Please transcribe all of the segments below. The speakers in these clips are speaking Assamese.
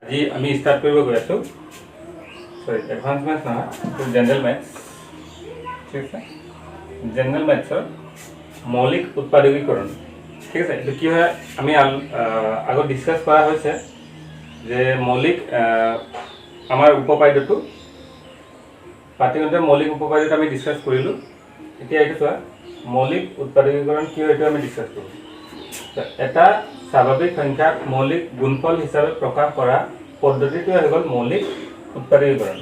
আজি আমি স্টাर्ट কৰিব গৈ আছো সৰি এডভান্স ম্যাথছ নহয় তো জেনাৰেল ম্যাথছ ঠিক আছে জেনাৰেল ম্যাথছৰ মৌলিক উৎপাদকীকৰণ ঠিক আছে এটো কি হয় আমি আগত ডিসকাস কৰা হৈছে যে মৌলিক আমাৰ উপপাদ্যটো পাঠ্যক্ৰমৰ মৌলিক উপপাদ্যটো আমি ডিসকাস কৰিলো এতিয়া এইটো চোৱা মৌলিক উৎপাদকীকৰণ কি হয় এটো আমি ডিসকাস কৰিম এটা স্বাভাৱিক সংখ্যাক মৌলিক গুণফল হিচাপে প্ৰকাশ কৰা পদ্ধতিটো হ'ল মৌলিক উৎপাদকীকৰণ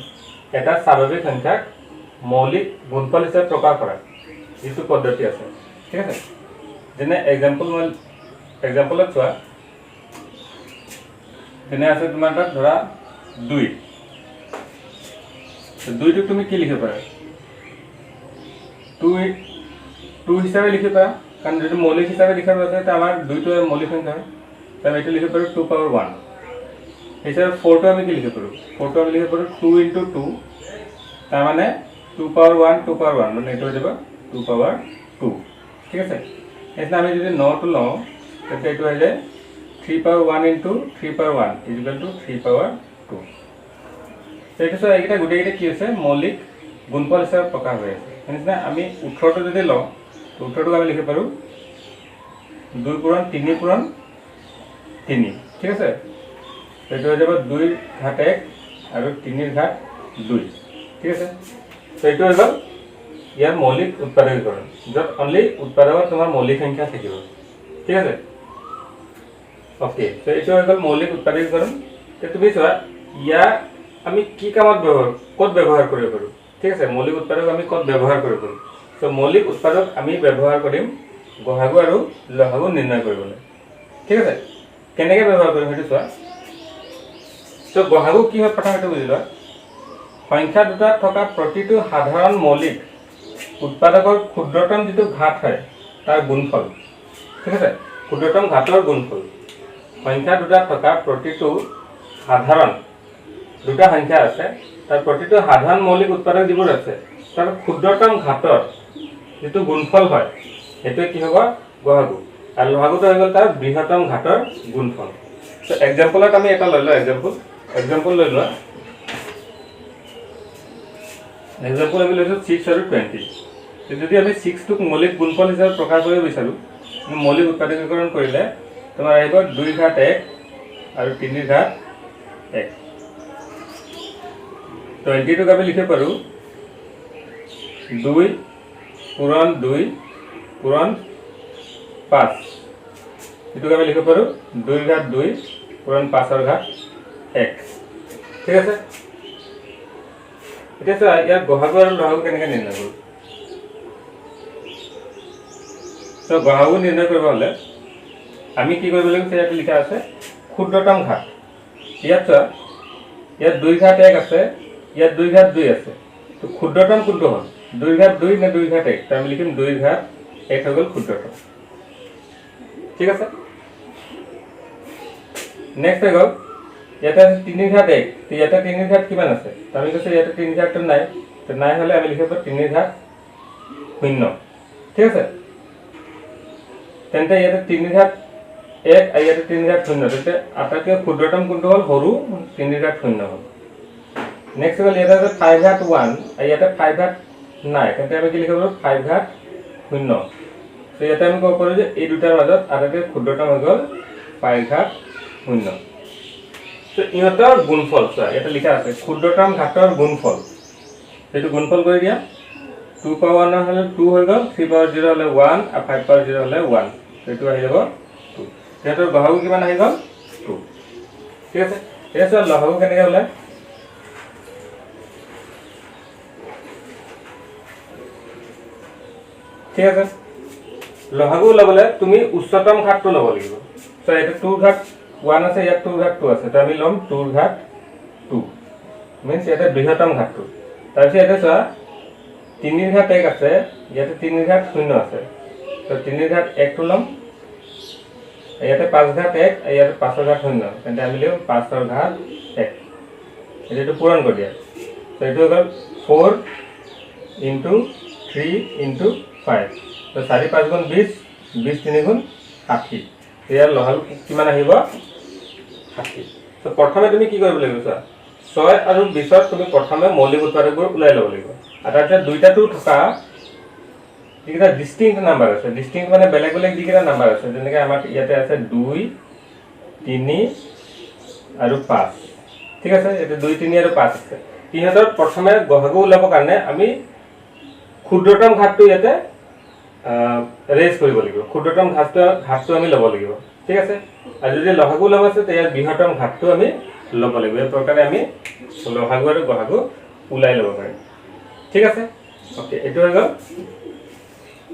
এটা স্বাভাৱিক সংখ্যাক মৌলিক গুণফল হিচাপে প্ৰকাশ কৰা এইটো পদ্ধতি আছে ঠিক আছে যেনে এক্সাম্পলত চোৱা যেনে আছে তোমাৰ তাত ধৰা 2 দুইটো তুমি কি লিখিব পাৰা 2 হিচাপে লিখিব পাৰা কাৰণ যেটো মৌলিক হিচাপে লিখাৰ আছে তা আমাৰ দুইটো মৌলিক সংখ্যা হয় তাই এটো লিখিব পাৰো 2 পাৱাৰ 1 হিচাপে 4 টো আমি কি লিখিব পাৰো 4 টো আমি লিখিব পাৰো 2 * 2 তাৰ মানে 2 পাৱাৰ 1 মানে এটো হৈ যাব 2 পাৱাৰ 2 ঠিক আছে এটা আমি যদি 9 টো লও তেতিয়া এটো হৈ যায় 3 পাৱাৰ 1 * 3 পাৱাৰ 1 = 3 পাৱাৰ 2 এইটো সো এইটা গুটেইটা কি আছে মৌলিক গুণফল হিচাপে প্ৰকাশ হৈ আছে মানে আমি 18 টো যদি লও 18 টো আমি লিখিব পাৰো 2 পূৰণ 3 পূৰণ 3 ঠিক আছে এটো হৈ যাব 2 ঘাত 1 আৰু 3 ঘাত 2 ঠিক আছে তো এটো হৈ গল ইয়াৰ মৌলিক উৎপাদকীকৰণ যত অনলি উৎপাদকত তোমাৰ মৌলিক সংখ্যা থাকিব ঠিক আছে ওকে তো এটো হৈ গল মৌলিক উৎপাদকীকৰণ তে তুমি চোৱা ইয়া আমি কি কামত ব্যৱহাৰ কৰিব পাৰো ঠিক আছে মৌলিক উৎপাদক আমি কত ব্যৱহাৰ কৰিব পাৰো তো মৌলিক উৎপাদক আমি ব্যৱহাৰ কৰিম গহাগু আৰু লহাগু নিৰ্ণয় কৰিবলৈ ঠিক আছে কেনেকৈ ব্যৱহাৰ কৰিম হেতু চোৱা তো গহাগু কি হয় প্ৰথমতে বুজিলা সংখ্যা দুটা থকা প্ৰতিটো সাধাৰণ মৌলিক উৎপাদকৰ ক্ষুদ্ৰতম যেটো ঘাত হয় তাৰ গুণফল ঠিক আছে ক্ষুদ্ৰতম ঘাতৰ গুণফল সংখ্যা দুটা থকা প্ৰতিটো সাধাৰণ দুটা সংখ্যা আছে তাৰ প্ৰতিটো সাধাৰণ মৌলিক উৎপাদক যিবোৰ আছে তাৰ ক্ষুদ্ৰতম ঘাতৰ যেটো গুণফল হয় এটো কি হ'ব গহাগু আৰু লহাগুটো হৈ গল তাৰ বৃহত্তম ঘাতৰ গুণফল তো এক্সাম্পলত আমি এটা লৈ লও এক্সাম্পল লৈ লও এক্সাম্পল আমি লৈছো 6 আৰু 20 তো যদি আমি 6 টোক মৌলিক গুণফল হিচাপে প্ৰকাশ কৰিব বিচাৰো মৌলিক উৎপাদকীকৰণ কৰিলে তোমাৰ আহিব 2 ঘাত 1 আৰু 3 ঘাত 1 20 টোক আমি লিখিব পাৰো 2 পূৰণ 2 পূৰণ 5 এটো আমি লিখিব পাৰো 2 ঘাত 2 পূৰণ 5 ৰ ঘাত 1 ঠিক আছে এটা তো ইয়াৰ গহাগু আৰু লহাগু কেনেকৈ নিৰ্ণয় কৰিব তো গহাগু নিৰ্ণয় কৰিব হলে আমি কি কৰিব লাগিব ইয়াত লিখা আছে ক্ষুদ্ৰতম ঘাত ইয়াত 2 ঘাত 1 আছে ইয়াত 2 ঘাত 2 আছে তো ক্ষুদ্ৰতম কোনটো হ'ল 2 ঘাত 2 নে 2 ঘাত 1 তো আমি লিখিম 2 ঘাত 1 হৈ গল ক্ষুদ্ৰতম ঠিক আছে নেক্সট হৈ গল ইয়াতে 3 ঘাত 1 তো ইয়াতে 3 ঘাত কিমান আছে তো আমি কৈছো ইয়াতে 3 ঘাত নাই তো নাই হলে আমি লিখিব 3 ঘাত 0 ঠিক আছে তেন্তে ইয়াতে 3 ঘাত 1 আৰু ইয়াতে 3 ঘাত 0 তেন্তে আটাইতকৈ ক্ষুদ্ৰতম কোনটো হ'ল সৰু 3 ঘাত 0 হ'ল নেক্সট হ'ল ইয়াতে 5 ঘাত 1 আৰু ইয়াতে 5 ঘাত নাই তেন্তে আমি কি লিখিব 5 ঘাত 0 তো ইয়াতে আমি ক'ব পাৰো যে এই দুটাৰ মাজত আটাইতকৈ ক্ষুদ্ৰতম হৈ গল 5 ঘাত 0 তো ইহঁতৰ গুণফল চোৱা এটা লিখা আছে ক্ষুদ্ৰতম ঘাতৰ গুণফল এইটো গুণফল কৰি দিয়া 2 পাৱাৰ 1 হলে 2 হৈ গল 3 পাৱাৰ 0 হলে 1 আৰু 5 পাৱাৰ 0 হলে 1 এইটো আহি যাব 2 তেহেতৰ গহাগু কিমান আহি গল 2 ঠিক আছে এতিয়া চোৱা লহাগু কেনেকৈ হলে ঠিক আছে লহাগু লবলে তুমি উচ্চতম ঘাতটো লব লাগিব সো এটা 2 ঘাত 1 আছে ইয়াত 2 ঘাত 2 আছে তো আমি লম 2 ঘাত 2 মিন্স এটা বৃহত্তম ঘাতটো তাৰপিছত এটা চোৱা 3 ঘাত 1 আছে ইয়াতে 3 ঘাত 0 আছে তো 3 ঘাত 1 টো লম ইয়াতে 5 ঘাত 1 আৰু ইয়াতে 5 ঘাত 0 তেন্তে আমি লিখম 5 ৰ ঘাত 1 এটো পূৰণ কৰি দিয়া তো এটো হৈ গল 4 * 3 * 5 তো 4 5 গুণ 20 20 3 গুণ 60 ইয়াৰ লহাগু কিমান আহিব 60 তো প্ৰথমে তুমি কি কৰিব লাগিব চোৱা 6 আৰু 20 তুমি প্ৰথমে মৌলিক উৎপাদকবোৰ ওলাই ল'ব লাগিব আৰু তাৰপিছত দুইটাটো থকা যিকেইটা ডিষ্টিংক্ট নাম্বাৰ আছে ডিষ্টিংক্ট মানে বেলেগ বেলেগ যিকেইটা নাম্বাৰ আছে যেনেকৈ আমাৰ ইয়াতে আছে 2 3 আৰু 5 ঠিক আছে এটা 2 3 আৰু 5 আছে তিনিটাৰ প্ৰথমে গহগু ওলাবৰ কাৰণে আমি ক্ষুদ্ৰতম ঘাতটো ইয়াতে ৰেজ কৰিব লাগিব ক্ষুদ্ৰতম ঘাতটো আমি ল'ব লাগিব ঠিক আছে আৰু যদি লহাগু ল'ব আছে তেতিয়া বৃহত্তম ঘাতটো আমি ল'ব লাগিব এই প্ৰকাৰে আমি লহাগু আৰু গহাগু ওলাই ল'ব পাৰিম ঠিক আছে ওকে এইটো হৈ গ'ল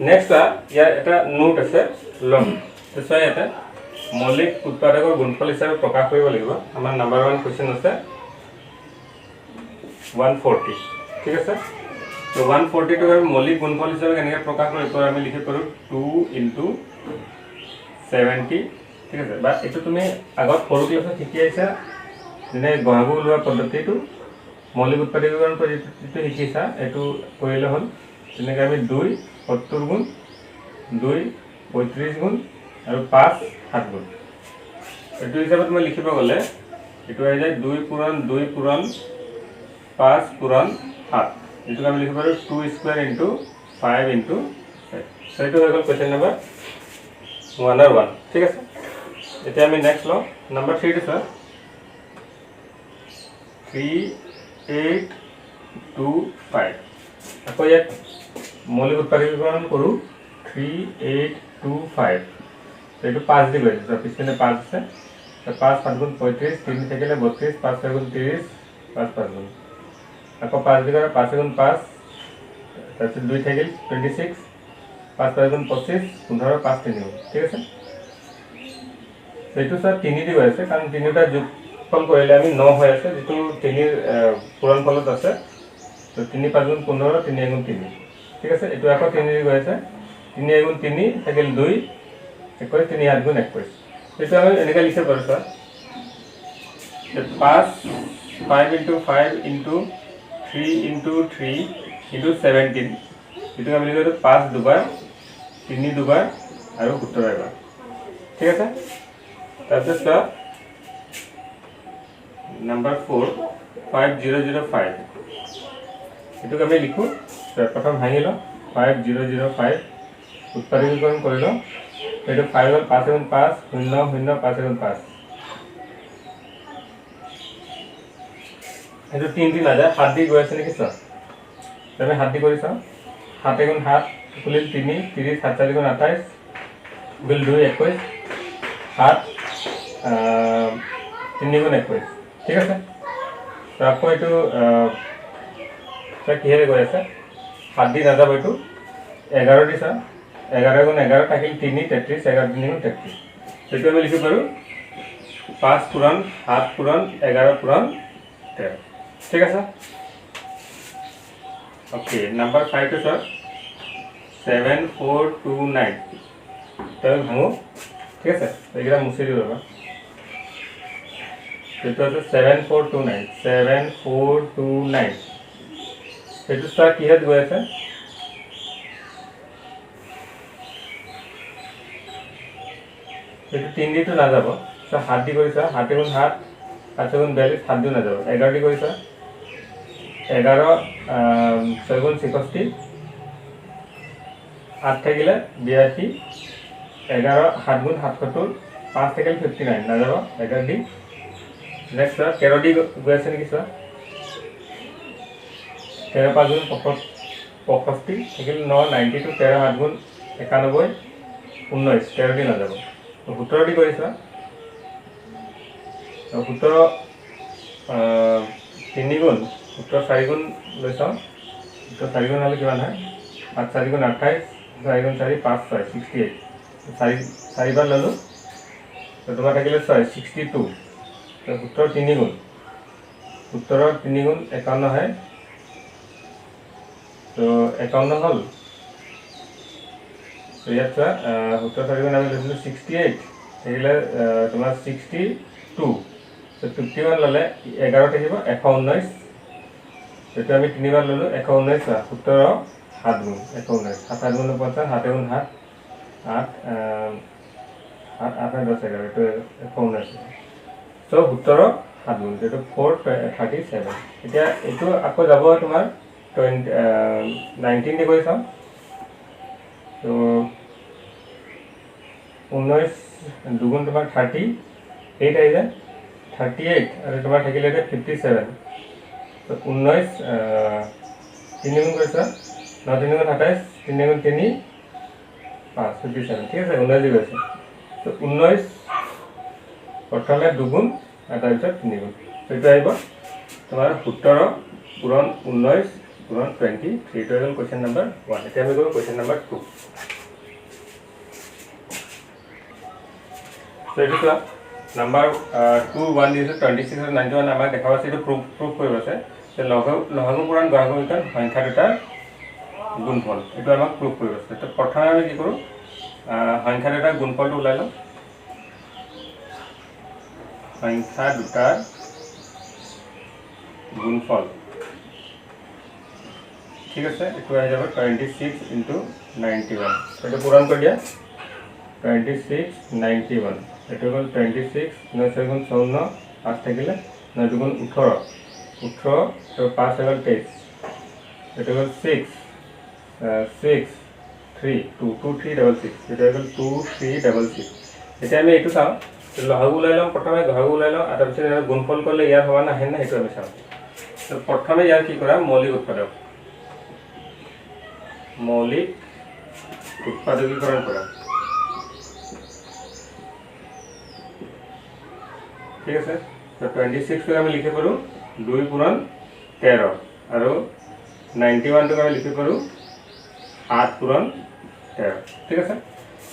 নেক্সট ইয়াৰ এটা নোট আছে লম তো ইয়াতে মৌলিক উৎপাদকৰ গুণফল হিচাপে প্ৰকাশ কৰিব লাগিব আমাৰ নাম্বাৰ 1 কোৱেশ্চন আছে 140 ঠিক আছে তো 140 টো আমি মৌলিক গুণফল হিচাপে কেনেকৈ প্ৰকাশ কৰিব আমি লিখিব পাৰোঁ 2 * 70 ঠিক আছে বা এইটো তুমি আগত সৰু ক্লাছত শিকি আহিছা যেনে গহাগু ওলোৱা পদ্ধতিটো মৌলিক উৎপাদকীকৰণ পদ্ধতিটো শিকিছা এইটো কৰিলে হ'ল যেনেকৈ আমি 2 70 গুণ 2 35 গুণ আৰু 5 7 গুণ এইটো হিচাপত মই লিখিব গ'লে এইটো আহি যায় 2 পূৰণ 2 পূৰণ 5 পূৰণ 7 এইটো আমি লিখিব পাৰোঁ 2 স্কোয়াৰ * 5 * 5 সেইটো হৈ গ'ল কোৱেশ্চন নম্বৰ 1 আৰু 1 ঠিক আছে এতিয়া আমি নেক্সট লওঁ নাম্বাৰ 3 টো চোৱা 3825 আকৌ ইয়াত মৌলিক উৎপাদকীকৰণ কৰোঁ 3825 এইটো 5 দি গৈছে পিছপিনে 5 আছে 5 7 গুণ 35 3 থাকিলে 32 5 6 গুণ 30 5 5 গুণ আকৌ 5 দি গ'লে 5 গুণ 5 তাৰপিছত 2 থাকিল 26 5 5 গুণ 25 15 5 3 গুণ ঠিক আছে এইটো স্যার 3 দি গৈ আছে কাৰণ তিনিটা যোগফল কৰিলে আমি 9 হৈ আছে যেটো 3 পূৰণফলত আছে তো 3 5 গুণ 15 3 গুণ 3 ঠিক আছে এইটো আকৌ 3 দি গৈ আছে 3 গুণ 3 থাকিল 2 21 3 8 গুণ 21 এইটো আমি এনেকৈ লিখিব পাৰোঁ স্যার 5 5 * 5 * 3 * 3 * 17 এইটো আমি লিখিছোঁ 5 দুবাৰ 3 দুবাৰ আৰু 17 এবাৰ ঠিক আছে তাৰপিছত নাম্বাৰ 4 5005 এইটোক আমি লিখোঁ প্ৰথম ভাঙি লওঁ 5005 উৎপাদকীকৰণ কৰি লওঁ এইটো 5 হ'ল 5 * 5 0 0 5 * 5 এইটো 3 দি নাযায় 7 দি গৈ আছে নেকি স্যার আমি 7 দি কৰি চাওঁ 7 * 7 খুলিল 3 30 7 4 * 28 বিল 2 21 7 3 * 21 ঠিক আছে তো আকৌ এইটো কিহেৰে গৈ আছে 7 দি নাযাব এইটো 11 দি চাওঁ 11 * 11 থাকিল 3 33 11 3 * 33 এইটো আমি লিখিব পাৰোঁ 5 পূৰণ 7 পূৰণ 11 পূৰণ 13 ঠিক আছে ওকে নাম্বাৰ 5 টো স্যার 7429 তাহলে ভাঙো ঠিক আছে এইটা মুছে দিব বাবা এটা আছে 7429 7429 এটা স্যার কি হেড গৈ আছে এটা 3 দি তো না যাব স্যার 7 দি কৰিছা 7 গুণ 7 5 গুণ 42 7 দি না যাব 11 দি কৰিছা 11 6 গুণ 66 8 থাকিলে 82 11 7 গুণ 77 5 থাকিলে 59 না যাব 11 দি নেক্সট 13 দি গৈ আছে নেকি স্যার 13 5 গুণ 65 থাকিলে 9 92 13 7 গুণ 91 19 13 দি না যাব 17 দি কৰিছা 17 3 গুণ 17 4 গুণ লৈ চাওঁ 4 গুণ হ'লে কিমান হয় 5 4 গুণ 28 4 গুণ 4 5 6 68 4 বাৰ ললোঁ তো তোমাৰ থাকিলে 62 তো 17 3 গুণ 17 3 গুণ 51 হয় তো 51 হ'ল তো ইয়াত 17 4 গুণ আমি লৈছিলোঁ 68 থাকিলে তোমাৰ 62 তো 51 ল'লে 11 থাকিব 119 এটা আমি 3 বাৰ ললোঁ 119 17 7 গুণ 119 7 গুণ 50 7 গুণ 7 8 8 8 10 11 তো 119 সো 17 7 গুণ এইটো 437 এতিয়া এইটো আকৌ যাব তোমাৰ 19 দি কৰি চাম তো 19 দুগুণ তোমাৰ 38 আহি যায় 38 আৰু তোমাৰ থাকিলে 57 তো 19 3 গুণ কৰিছা 9 3 গুণ 28 3 গুণ 3 5 57 ঠিক আছে 19 দি গৈছে তো 19 প্ৰথমে দুগুণ আৰু তাৰপিছত 3 গুণ এইটো আহিব তোমাৰ 17 পূৰণ 19 পূৰণ 23 এইটো হ'ল কুৱেশ্যন নম্বৰ 1 এতিয়া আমি কৰোঁ কুৱেশ্যন নম্বৰ 2 তো এইটো চোৱা নাম্বাৰ 2 1 দিছে 26 আৰু 91 আমাক দেখাব আছে এইটো প্ৰুফ কৰিব আছে যে লঘু পূৰণ গড় গুণিতন সংখ্যা দুটাৰ গুণফল এইটো আমাক প্ৰুফ কৰিব আছে তো প্ৰথমে আমি কি কৰোঁ সংখ্যা দুটাৰ গুণফলটো ওলাই লওঁ সংখ্যা দুটাৰ গুণফল ঠিক আছে এইটো আহি যাব 26 × 91 এইটো পূৰণ কৰি দিয়া 26 91 এইটো হ'ল 26 9 4 গুণ 54 5 থাকিলে 9 2 গুণ 18 18 তো 5 হৈ গ'ল 23 এইটো হ'ল 6 6 3 2 2 3 6 এইটো হৈ গ'ল 2 3 6 এতিয়া আমি এইটো চাওঁ লঘু ওলাই লওঁ প্ৰথমে ঘাগু ওলাই লওঁ আৰু তাৰপিছত ইয়াৰ গুণফল কৰিলে ইয়াৰ সমান আহে না সেইটো আমি চাওঁ তো প্ৰথমে ইয়াৰ কি কৰা মৌলিক উৎপাদকীকৰণ কৰা ঠিক আছে তো 26 আমি লিখি পাৰোঁ 2 পূৰণ 13 আৰু 91 আমি লিখি পাৰোঁ 7 পূৰণ 13 ঠিক আছে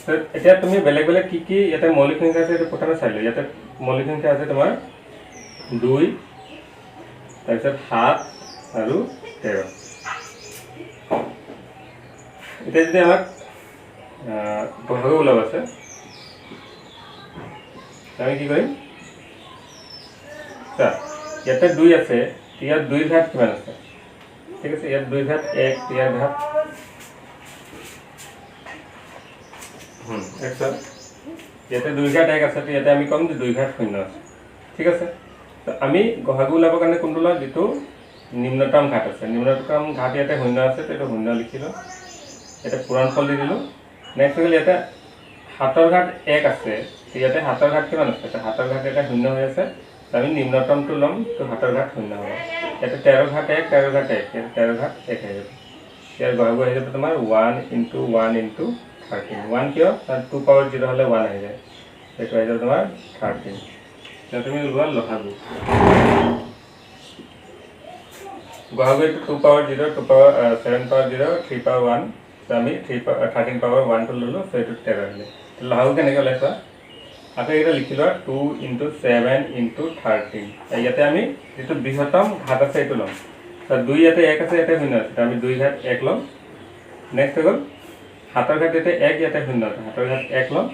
তো এতিয়া তুমি বেলেগ বেলেগ কি ইয়াতে মৌলিক সংখ্যা আছে এইটো প্ৰথমে চাই লোৱা ইয়াতে মৌলিক সংখ্যা আছে তোমাৰ 2 তাৰপিছত 7 আৰু 13 এতিয়া যদি আমাক গড় ওলাব আছে আমি কি কৰিম ইয়াতে 2 আছে ইয়াত 2 ঘাত কিমান আছে ঠিক আছে ইয়াত 2 ঘাত 1 ইয়াৰ ঘাত ইয়াতে 2 ঘাত 1 আছে ইয়াতে আমি কম যে 2 ঘাত 0 আছে ঠিক আছে তো আমি গড় ওলাবৰ কাৰণে কোনটো লওঁ যিটো নিম্নতম ঘাত আছে নিম্নতম ঘাত ইয়াতে 0 আছে তো এইটো 0 লিখি লওঁ ইয়াতে পূৰণফল দি দিলোঁ নেক্সট হ'ল ইয়াতে 7 ঘাত 1 আছে ইয়াতে 7 ঘাত কিমান আছে তো 7 ঘাত এটা 0 হৈ আছে আমি নিম্নতমটো ল'ম তো 7 ঘাত 0 হ'ব ইয়াতে 13 ঘাত 1 13 ঘাত 1 13 ঘাত 1 হৈ যাব ইয়াৰ গড় আহি যাব তোমাৰ 1 × 1 × 13 1 কিয় তাৰ 2 পাৱাৰ 0 হ'লে 1 আহি যায় এইটো আহি যাব তোমাৰ 13 এতিয়া তুমি ওলোৱা লঘু গড় এইটো 2 পাৱাৰ 0 2 পাৱাৰ 7 পাৱাৰ 0 3 পাৱাৰ 1 তো আমি 13 পাৱাৰ 1 টো ল'লোঁ তো এইটো 13 আহিলে লঘু কেনেকৈ ওলাইছা আকৌ এটা লিখি লোৱা 2 × 7 × 13 ইয়াতে আমি যিটো বৃহত্তম ঘাত আছে এইটো ল'ম তো 2 ইয়াতে 1 আছে ইয়াতে 0 আছে আমি 2 ঘাত 1 ল'ম নেক্সট হৈ গ'ল 7 ঘাত ইয়াতে 1 ইয়াতে 0 আছে 7 ঘাত 1 ল'ম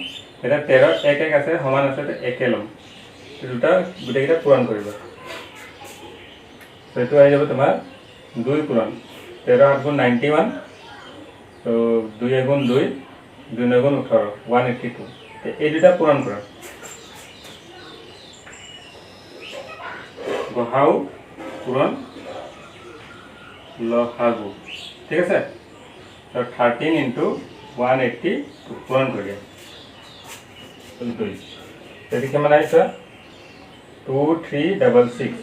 এটা 13 1 1 আছে সমান আছে তো 1 ল'ম দুটা গোটেইকেইটা পূৰণ কৰিব তো এইটো আহি যাব তোমাৰ 2 পূৰণ 13 × 91 তো 2 × 2 2 × 18 182 এই দুটা পূৰণ কৰা গড় পূৰণ লঘু ঠিক আছে তো 13 × 182 পূৰণ কৰি দিয়া 2 তেতিয়া কিমান আহিছে 2366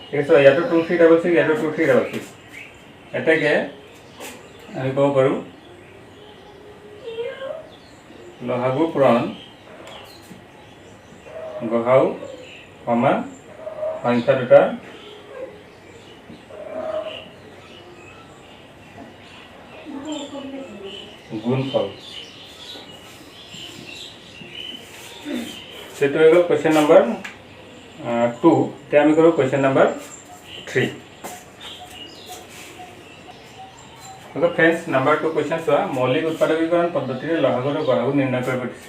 ঠিক আছে ইয়াতো 2366 ইয়াতো 2366 এটাকে আমি ক'ব পাৰোঁ লঘু পূৰণ গড় সমান সংখ্যা দুটাৰ গুণফল সেইটো হৈ গ'ল কুৱেশ্যন নম্বৰ 2 এতিয়া আমি কৰোঁ question number 3 Okay friends, number 2 question চোৱা মৌলিক উৎপাদকীকৰণ পদ্ধতিৰে লঘু আৰু গড় নিৰ্ণয় কৰিব দিছে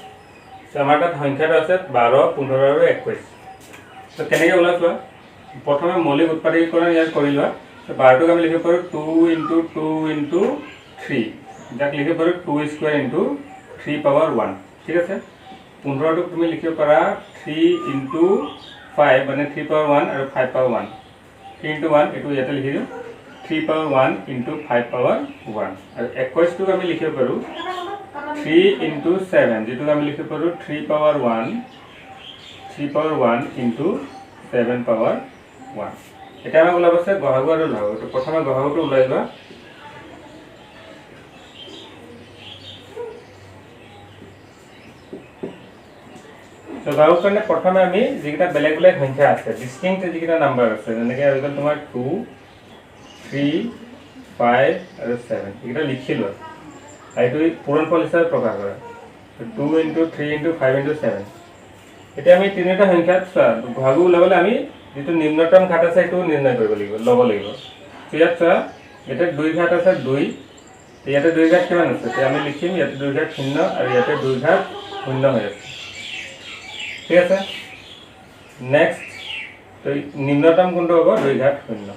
তো আমাৰ তাত সংখ্যাটো আছে 12 15 আৰু 21 তো কেনেকৈ ওলাই চোৱা প্ৰথমে মৌলিক উৎপাদকীকৰণ ইয়াত কৰি লোৱা তো 12টোক আমি লিখিব পাৰোঁ 2 × 2 × 3 যাক লিখিব পাৰোঁ 2² × 3 পাৱাৰ 1 ঠিক আছে 15টোক তুমি লিখিব পাৰা 3 × 5 মানে 3 power 1 আৰু 5 power 1 3 into 1 এটো ইয়াতে লিখি দিও 3 power 1 into 5 power 1 আৰু 21 টো আমি লিখিব পাৰো 3 into 7 যেটো আমি লিখিব পাৰো 3 power 1 into 7 power 1 এটা আমি ওলাব আছে গহাগু আৰু লহাগু তো প্ৰথমে গহাগুটো ওলাই যোৱা তো গহাগু কাৰণে প্ৰথমে আমি যিটা বেলেগ বেলেগ সংখ্যা আছে ডিস্টিংক্ট যিটা নাম্বাৰ আছে যেনেকৈ হৈ গ'ল তোমাৰ 2 3 5 আৰু 7 এইটা লিখি লোৱা এইটো পূৰণফল হিচাপে প্ৰকাশ কৰা 2 into 3 into 5 into 7 এতিয়া আমি তিনিটা সংখ্যাত গহাগু ওলাবলৈ আমি যেটো নিম্নতম ঘাত আছে এটো নিৰ্ণয় কৰিব লাগিব লব লাগিব ইয়াত চোৱা এটা দুই ঘাত আছে 2 ইয়াতে দুই ঘাত কিমান আছে তে আমি লিখিম ইয়াতে দুই ঘাত 0 আৰু ইয়াতে দুই ঘাত 0 হৈ আছে ঠিক আছে নেক্সট তো নিম্নতম কোনটো হ'ব দুই ঘাত 0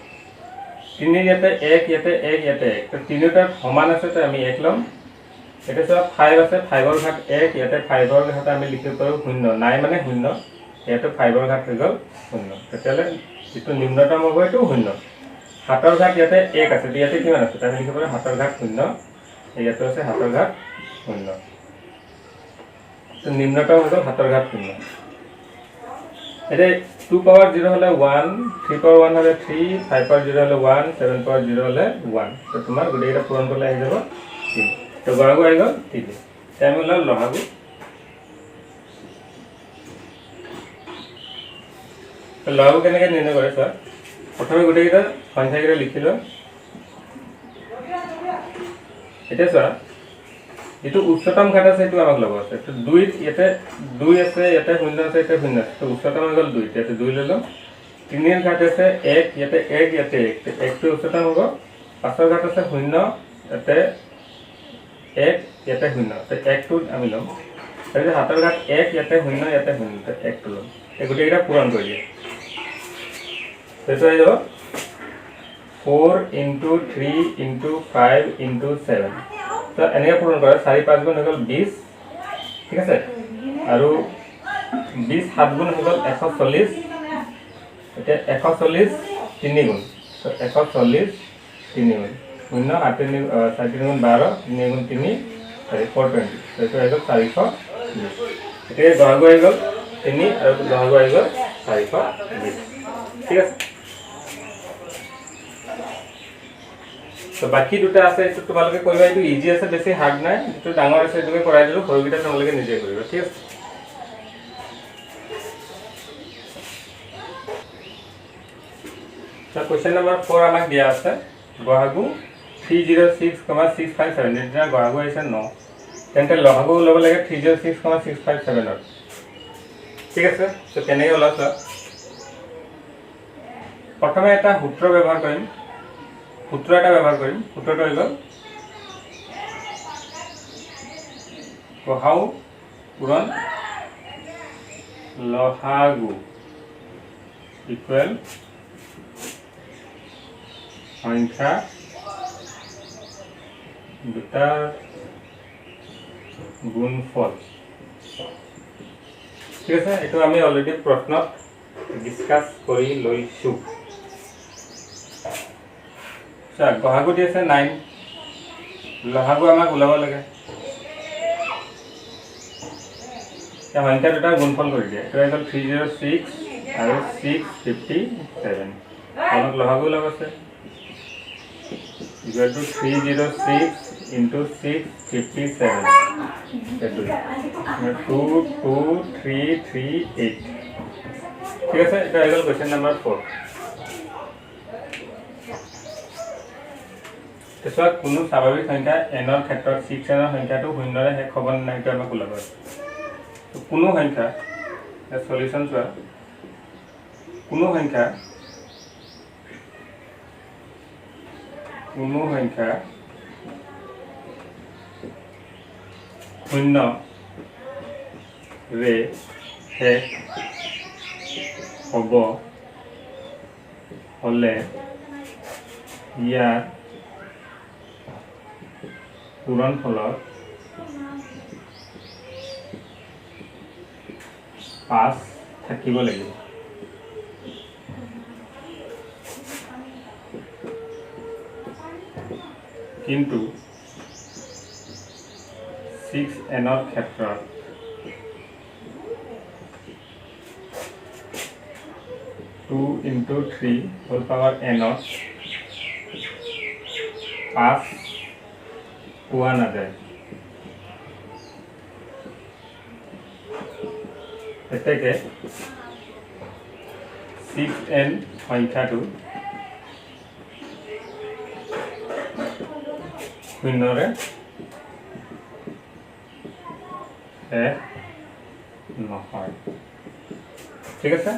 তিনি ইয়াতে 1 ইয়াতে 1 ইয়াতে 1 তো তিনিটা সমান আছে তো আমি 1 লম এটা চোৱা 5 আছে 5 ৰ ঘাত 1 ইয়াতে 5 ৰ ঘাত আমি লিখিব পাৰো 0 নাই মানে 0 ইয়াতে 5 ৰ ঘাত হৈ গ'ল 0 তেতিয়ালে যেটো নিম্নতম হ'ব এটো 0 7 ৰ ঘাত ইয়াতে 1 আছে ইয়াতে কিমান আছে আমি লিখিব পাৰো 7 ৰ ঘাত 0 ইয়াতে আছে 7 ৰ ঘাত 0 তো নিম্নতম হ'ব 7 ৰ ঘাত 0 এটা 2 power 0 হলে 1 3 power 1 হলে 3 5 power 0 হলে 1 7 power 0 হলে 1 তো তোমাৰ গুটেইটা পূৰণ কৰিলে আহি যাব 3 তো গহাগু আহি গ'ল 3 টাইম হল লহাগু তো লহাগু কেনেকৈ নিৰ্ণয় কৰে স্যাৰ প্ৰথমে গুটেইটা সংখ্যাকেইটা লিখি লোৱা এটা স্যাৰ যেটো উচ্চতম ঘাত আছে এটো আমাক লব আছে তো 2 ইয়াতে 2 আছে ইয়াতে 0 আছে ইয়াতে 0 আছে তো উচ্চতম হৈ গ'ল 2 ইয়াতে 2 লৈ লম 3 ৰ ঘাত আছে 1 ইয়াতে 1 ইয়াতে 1 1 টো উচ্চতম হ'ব 5 ৰ ঘাত আছে 0 ইয়াতে 1 ইয়াতে 0 তো 1 টো আমি লম তাহলে 7 ৰ ঘাত 1 ইয়াতে 0 ইয়াতে 0 তো 1 টো লম এই গুটেইটা পূৰণ কৰি দিয়া তো হৈ যাব 4 into 3 into 5 into 7 তো এনেকৈ পূৰণ কৰা 4 5 গুণ হৈ গ'ল 20 ঠিক আছে আৰু 20 7 গুণ হৈ গ'ল 140 এতিয়া 140 3 গুণ তো 140 3 গুণ 0 8 4 গুণ 12 3 গুণ 3 420 তো এইটো হৈ গ'ল 420 এতিয়া গহাগু হৈ গ'ল 3 আৰু গহাগু হৈ গ'ল 420 ঠিক আছে তো বাকি দুটা আছে এটো তোমালোকে কৰিবা এটো ইজি আছে বেছি হাৰ্ড নাই যেটো ডাঙৰ আছে এটোকে কৰাই দিলো সৰুকিটা তোমালোকে নিজে কৰিবা ঠিক আছে তো কোৱেশ্চন নম্বৰ 4 আমাক দিয়া আছে গহাগু 306,657 এটা গহাগু আছে 9 তেন্তে লহাগু ল'ব লাগে 306,657 ৰ ঠিক আছে তো কেনেকৈ ওলাছা প্ৰথমে এটা সূত্ৰ ব্যৱহাৰ কৰিম সূত্ৰ এটা ব্যৱহাৰ কৰিম সূত্ৰটো হৈ গ'ল গহাগু পূৰণ লহাগু ইকুৱেল সংখ্যা দুটাৰ গুণফল ঠিক আছে এইটো আমি অলৰেডি প্ৰশ্নত ডিসকাস কৰি লৈছো স্যার গহাগু দি আছে 9 লহাগু আমাক ওলাব লাগে এটা সংখ্যা দুটা গুণফল কৰি দিয়ে এটা হ'ল 306 আৰু 657 আমাক লহাগু ওলাব আছে equal to 306 into 657 22338 ঠিক আছে এটা হৈ গ'ল কোৱেশ্চন নম্বৰ 4 তেছুৱা কোনো স্বাভাৱিক সংখ্যা n ৰ ক্ষেত্ৰত 6 n ৰ সংখ্যাটো 0 ৰে শেষ হ'ব নাই তো আমাক ওলাব তো কোনো সংখ্যা এ সলিউশন চোৱা কোনো সংখ্যা 0 ৰে শেষ হ'ব হলে ইয়াৰ পূৰণ ফলৰ 5 থাকিব লাগিব ইনটু 6n ক্ষেত্ৰত 2 into 3 whole power n 5 পোৱা নাযায়। এতেকে 6n সংখ্যাটো শূন্যৰে নহয়। ঠিক আছে,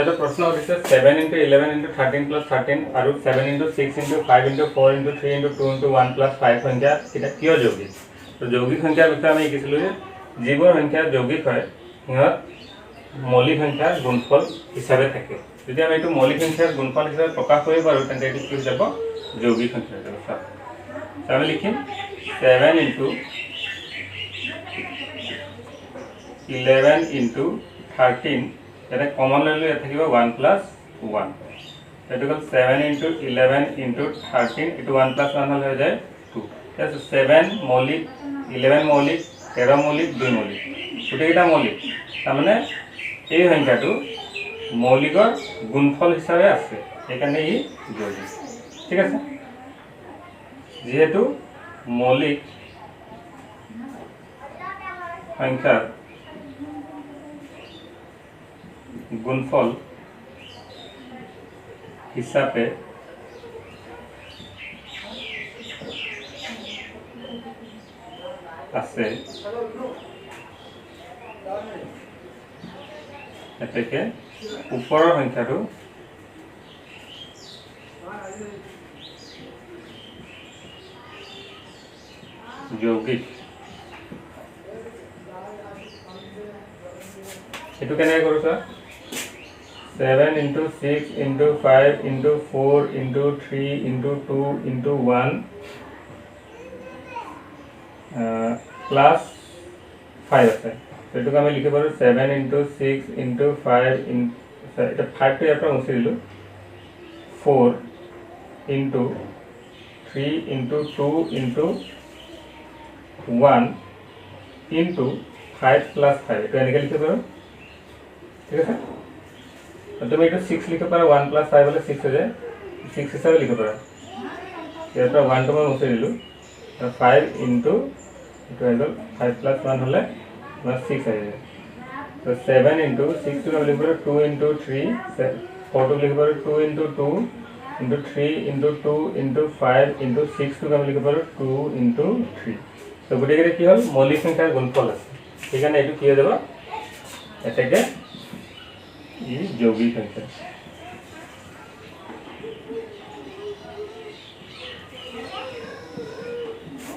এটা প্ৰশ্ন উঠিছে 7 into 11 into 13 plus 13 আৰু 7 into 6 into 5 into 4 into 3 into 2 into 1 plus 5 সংখ্যা এটা কিয় যৌগিক? তো যৌগিক সংখ্যাৰ বিষয়ে আমি শিকিছিলো যে যিবোৰ সংখ্যা যৌগিক হয় সিহঁত মৌলিক সংখ্যাৰ গুণফল হিচাপে থাকে। যদি আমি এইটো মৌলিক সংখ্যাৰ গুণফল হিচাপে প্ৰকাশ কৰিব পাৰোঁ তেন্তে এইটো কি হৈ যাব? যৌগিক সংখ্যা হৈ যাব। আমি লিখিম 7 into 11 into 13 এটা কমন লৈ লৈ থাকিব 1 plus 1 এটো হ'ল 7 into 11 into 13 এটো 1 plus 1 হল হৈ যায় 2 তাহলে 7 মৌলিক 11 মৌলিক 13 মৌলিক 2 মৌলিক গোটেইটা মৌলিক তাৰ মানে এই সংখ্যাটো মৌলিকৰ গুণফল হিচাপে আছে সেইকাৰণে ই যৌগিক। ঠিক আছে, যেহেতু মৌলিক সংখ্যাৰ গুণফল হিচাপে আছে এতেকে ওপৰৰ সংখ্যাটো যৌগিক। এটো কেনেকৈ কৰোঁ চা 7 into 6 into 5 into 4 into 3 into 2 into 1 plus 5 আছে। এটুকু আমি লিখিব পাৰোঁ 7 into 6 into 5 এটা 5 টো ইয়াৰ পৰা মুছি দিলোঁ 4 into 3 into 2 into 1 into 5 plus 5 এটা এনেকৈ লিখিব পাৰোঁ। ঠিক আছে, তুমি এইটো 6 লিখিব পাৰা 1 plus 5 হলে 6 হৈ যায় 6 হিচাপে লিখিব পাৰা। ইয়াৰ পৰা 1 টো মই মুছি দিলোঁ 5 into এইটো হৈ গ'ল 5 plus 1 হলে 6 আহি যায়। তো 7 into 6 টো আমি লিখিব পাৰোঁ 2 into 3 4 টো লিখিব পাৰোঁ 2 into 2 into 3 into 2 into 5 into 6 টো আমি লিখিব পাৰোঁ 2 into 3। তো গোটেইকেইটা কি হ'ল মৌলিক সংখ্যাৰ গুণফল আছে সেইকাৰণে এইটো কি হৈ যাব এতেকে ই যৌগিক সংখ্যা।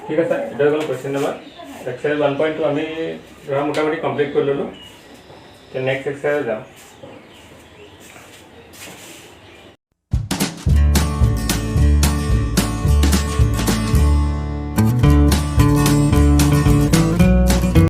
ঠিক আছে, এটা হল কোয়েশ্চন নাম্বার এক্সারসাইজ 1.2 আমি ধৰা মোটামুটি কমপ্লিট কৰি ললো। নেক্সট এক্সাৰসাইজ যাম।